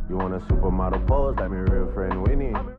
You want a supermodel pose like my real friend Wynne?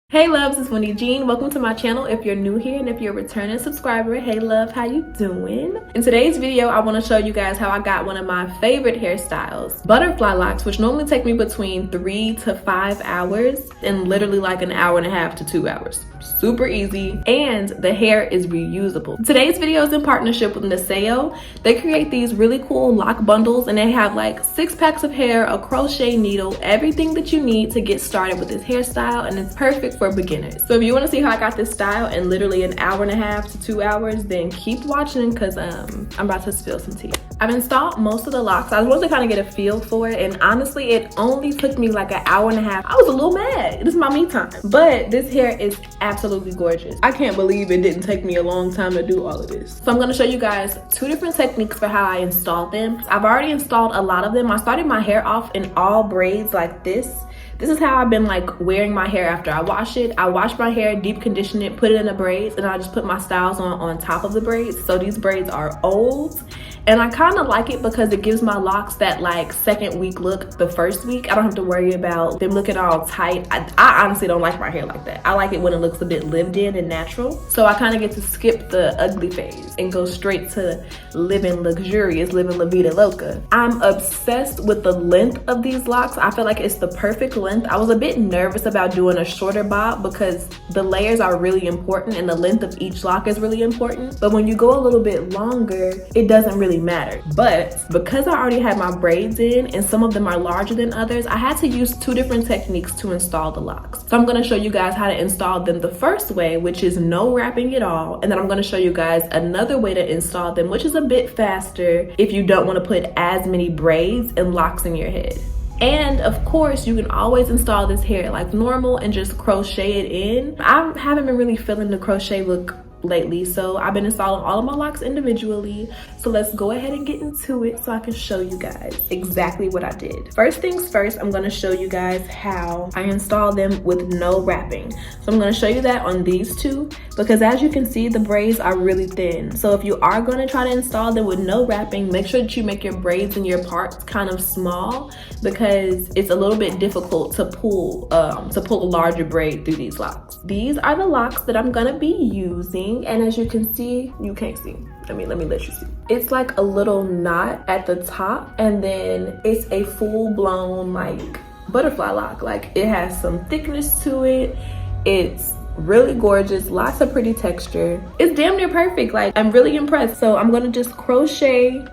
Hey loves, it's Wendy Jean. Welcome to my channel if you're new here, and if you're a returning subscriber, hey love, how you doing? In today's video, I want to show you guys how I got one of my favorite hairstyles, butterfly locks, which normally take me between 3 to 5 hours and literally like an hour and a half to 2 hours. Super easy, and the hair is reusable. Today's video is in partnership with Niseyo. They create these really cool lock bundles, and they have like 6 packs of hair, a crochet needle, everything that you need to get started with this hairstyle, and it's perfect for beginners. So if you want to see how I got this style in literally an hour and a half to 2 hours, then keep watching because I'm about to spill some tea. I've installed most of the locks. I wanted to kind of get a feel for it, and honestly it only took me like an hour and a half. I was a little mad. This is my me time, but this hair is absolutely gorgeous. I can't believe it didn't take me a long time to do all of this. So I'm going to show you guys 2 different techniques for how I installed them. I've already installed a lot of them. I started my hair off in all braids like this. This is how I've been like wearing my hair after I wash it. I wash my hair, deep condition it, put it in the braids, and I just put my styles on top of the braids. So these braids are old, and I kind of like it because it gives my locks that like second week look the first week. I don't have to worry about them looking all tight. I honestly don't like my hair like that. I like it when it looks a bit lived in and natural. So I kind of get to skip the ugly phase and go straight to living luxurious, living la vida loca. I'm obsessed with the length of these locks. I feel like it's the perfect length. I was a bit nervous about doing a shorter bob because the layers are really important and the length of each lock is really important. But when you go a little bit longer, it doesn't really matter. But because I already had my braids in and some of them are larger than others, I had to use 2 different techniques to install the locks. So I'm going to show you guys how to install them the first way, which is no wrapping at all. And then I'm going to show you guys another way to install them, which is a bit faster if you don't want to put as many braids and locks in your head. And of course, you can always install this hair like normal and just crochet it in. I haven't been really feeling the crochet look lately, so I've been installing all of my locks individually. So let's go ahead and get into it so I can show you guys exactly what I did. First things first, I'm going to show you guys how I install them with no wrapping. So I'm going to show you that on these 2 because as you can see, the braids are really thin. So if you are going to try to install them with no wrapping, make sure that you make your braids and your parts kind of small because it's a little bit difficult to pull a larger braid through these locks. These are the locks that I'm going to be using. And as you can see, you can't see. Let me let you see. It's like a little knot at the top, and then it's a full-blown like butterfly lock. Like it has some thickness to it. It's really gorgeous, lots of pretty texture. It's damn near perfect. Like I'm really impressed. So I'm gonna just crochet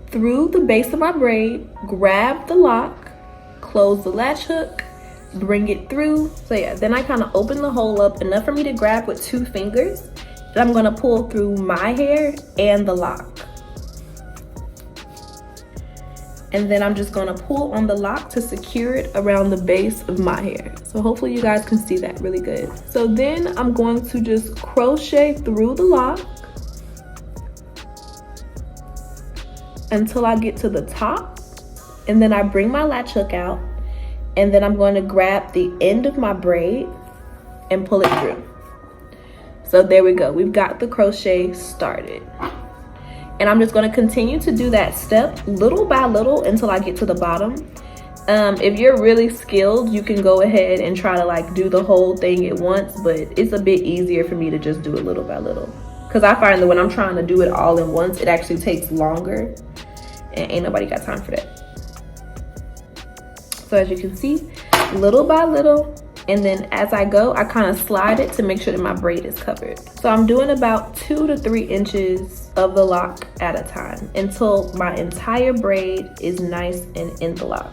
through the base of my braid, grab the lock, close the latch hook, bring it through. So yeah, then I kind of open the hole up enough for me to grab with 2 fingers. Then I'm gonna pull through my hair and the lock. And then I'm just gonna pull on the lock to secure it around the base of my hair. So hopefully you guys can see that really good. So then I'm going to just crochet through the lock until I get to the top. And then I bring my latch hook out. And then I'm going to grab the end of my braid and pull it through. So there we go. We've got the crochet started. And I'm just going to continue to do that step little by little until I get to the bottom. If you're really skilled, you can go ahead and try to like do the whole thing at once, but it's a bit easier for me to just do it little by little. Because I find that when I'm trying to do it all at once, it actually takes longer. And ain't nobody got time for that. So as you can see, little by little, and then as I go, I kind of slide it to make sure that my braid is covered. So I'm doing about 2 to 3 inches of the lock at a time until my entire braid is nice and in the lock.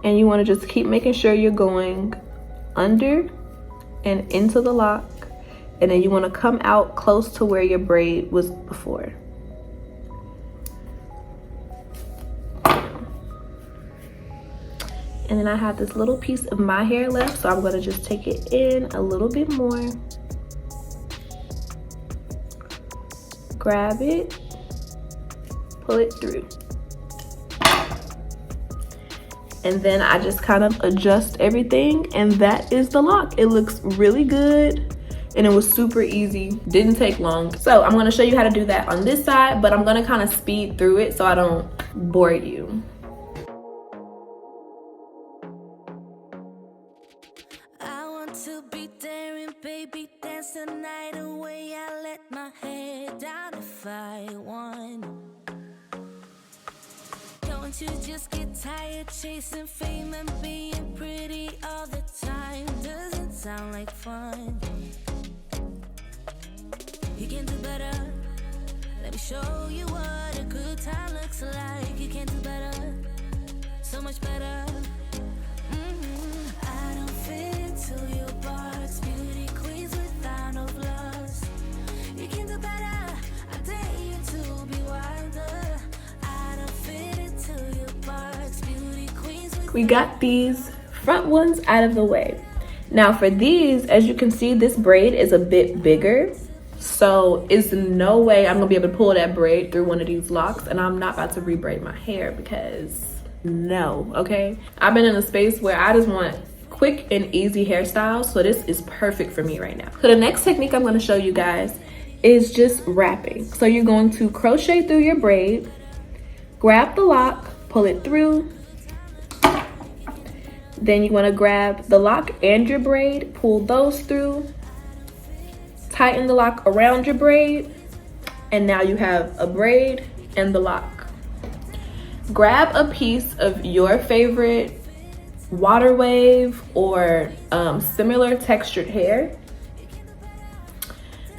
And you want to just keep making sure you're going under and into the lock, and then you want to come out close to where your braid was before. And then I have this little piece of my hair left, so I'm going to just take it in a little bit more. Grab it, pull it through. And then I just kind of adjust everything, and that is the lock. It looks really good, and it was super easy, didn't take long. So I'm gonna show you how to do that on this side, but I'm gonna kind of speed through it so I don't bore you. I want to be daring, baby, dance the night away. I let my head down if I want. Don't you just get tired chasing fame and being pretty all the time? Doesn't sound like fun. You can do better. Let me show you what a good time looks like. You can do better, so much better. I don't fit into your box. Beauty queens without no flaws. You can do better. I dare you to be wilder. I don't fit into your box. Beauty queens. We got these front ones out of the way. Now for these, as you can see, this braid is a bit bigger. So it's no way I'm gonna be able to pull that braid through one of these locks, and I'm not about to rebraid my hair because no, okay? I've been in a space where I just want quick and easy hairstyles, so this is perfect for me right now. So the next technique I'm gonna show you guys is just wrapping. So you're going to crochet through your braid, grab the lock, pull it through. Then you wanna grab the lock and your braid, pull those through, tighten the lock around your braid, and now you have a braid and the lock. Grab a piece of your favorite water wave or similar textured hair.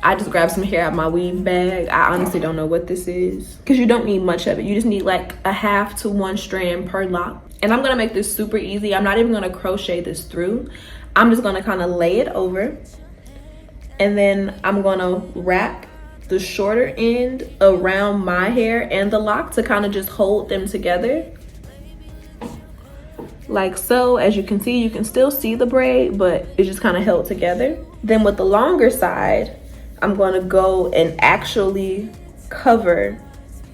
I just grabbed some hair out of my weave bag. I honestly don't know what this is because you don't need much of it. You just need like a half to 1 strand per lock. And I'm gonna make this super easy. I'm not even gonna crochet this through. I'm just gonna kind of lay it over, and then I'm gonna wrap the shorter end around my hair and the lock to kind of just hold them together. Like so. As you can see, you can still see the braid, but it's just kind of held together. Then with the longer side, I'm gonna go and actually cover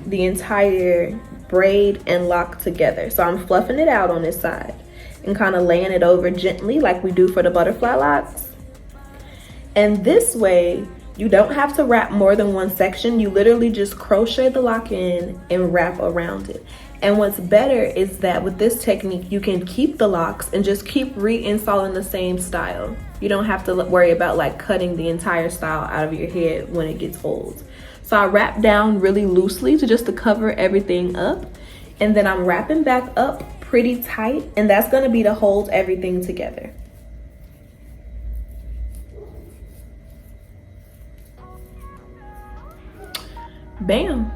the entire braid and lock together. So I'm fluffing it out on this side and kind of laying it over gently like we do for the butterfly locks. And this way, you don't have to wrap more than one section. You literally just crochet the lock in and wrap around it. And what's better is that with this technique, you can keep the locks and just keep reinstalling the same style. You don't have to worry about like cutting the entire style out of your head when it gets old. So I wrap down really loosely to cover everything up. And then I'm wrapping back up pretty tight, and that's gonna be to hold everything together. Bam.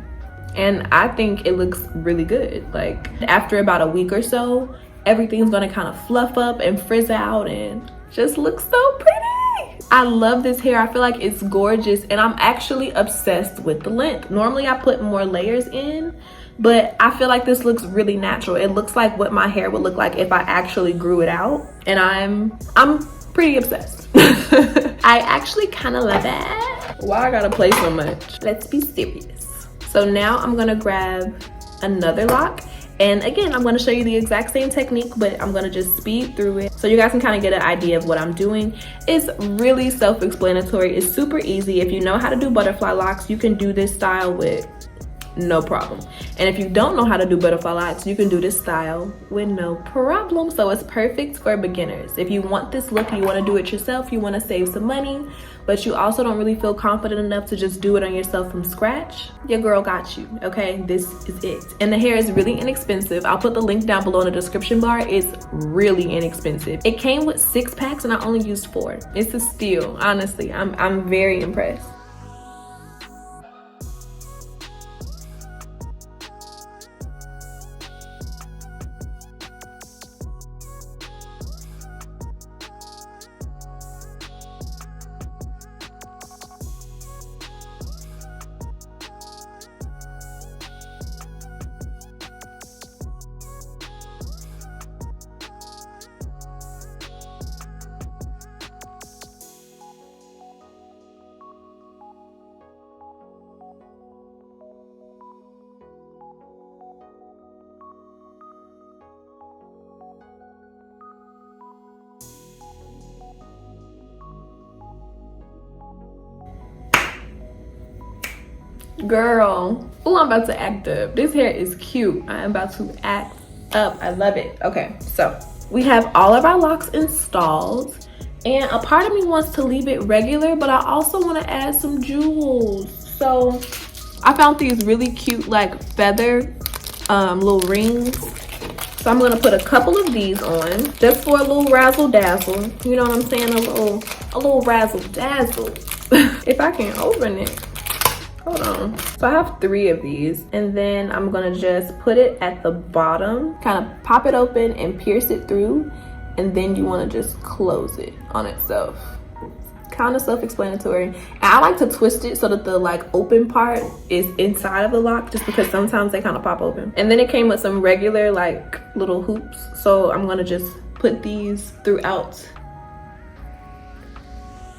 And I think it looks really good. Like after about a week or so, everything's gonna kind of fluff up and frizz out and just look so pretty. I love this hair. I feel like it's gorgeous, and I'm actually obsessed with the length. Normally I put more layers in, but I feel like this looks really natural. It looks like what my hair would look like if I actually grew it out, and I'm pretty obsessed. I actually kind of love it. Why I gotta play so much? Let's be serious. So now I'm gonna grab another lock, and again, I'm gonna show you the exact same technique, but I'm gonna just speed through it so you guys can kind of get an idea of what I'm doing. It's really self-explanatory. It's super easy. If you know how to do butterfly locks, you can do this style with no problem. And if you don't know how to do butterfly locks, you can do this style with no problem. So it's perfect for beginners. If you want this look, you want to do it yourself, you want to save some money, but you also don't really feel confident enough to just do it on yourself from scratch, your girl got you, okay? This is it. And the hair is really inexpensive. I'll put the link down below in the description bar. It's really inexpensive. It came with 6 packs and I only used 4. It's a steal, honestly. I'm very impressed. Girl. Oh, I'm about to act up. This hair is cute. I am about to act up. I love it. Okay, so we have all of our locks installed. And a part of me wants to leave it regular, but I also want to add some jewels. So I found these really cute like feather little rings. So I'm gonna put a couple of these on just for a little razzle dazzle. You know what I'm saying? A little razzle dazzle. If I can open it. Hold on. So I have 3 of these, and then I'm gonna just put it at the bottom, kind of pop it open and pierce it through, and then you want to just close it on itself. Kind of self-explanatory. And I like to twist it so that the like open part is inside of the lock, just because sometimes they kind of pop open. And then it came with some regular like little hoops, so I'm gonna just put these throughout.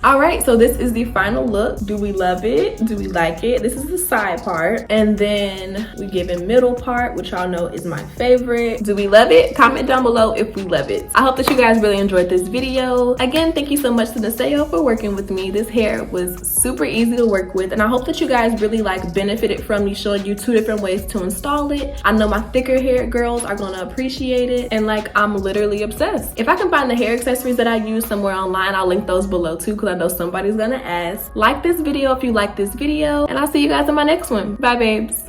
All right, so this is the final look. Do we love it? Do we like it? This is the side part, and then we give a middle part, which y'all know is my favorite. Do we love it? Comment down below if we love it. I hope that you guys really enjoyed this video. Again, thank you so much to Niseyo for working with me. This hair was super easy to work with, and I hope that you guys really like benefited from me showing you 2 different ways to install it. I know my thicker hair girls are gonna appreciate it, and like I'm literally obsessed. If I can find the hair accessories that I use somewhere online, I'll link those below too, because I know somebody's gonna ask. Like this video if you like this video, and I'll see you guys in my next one. Bye babes.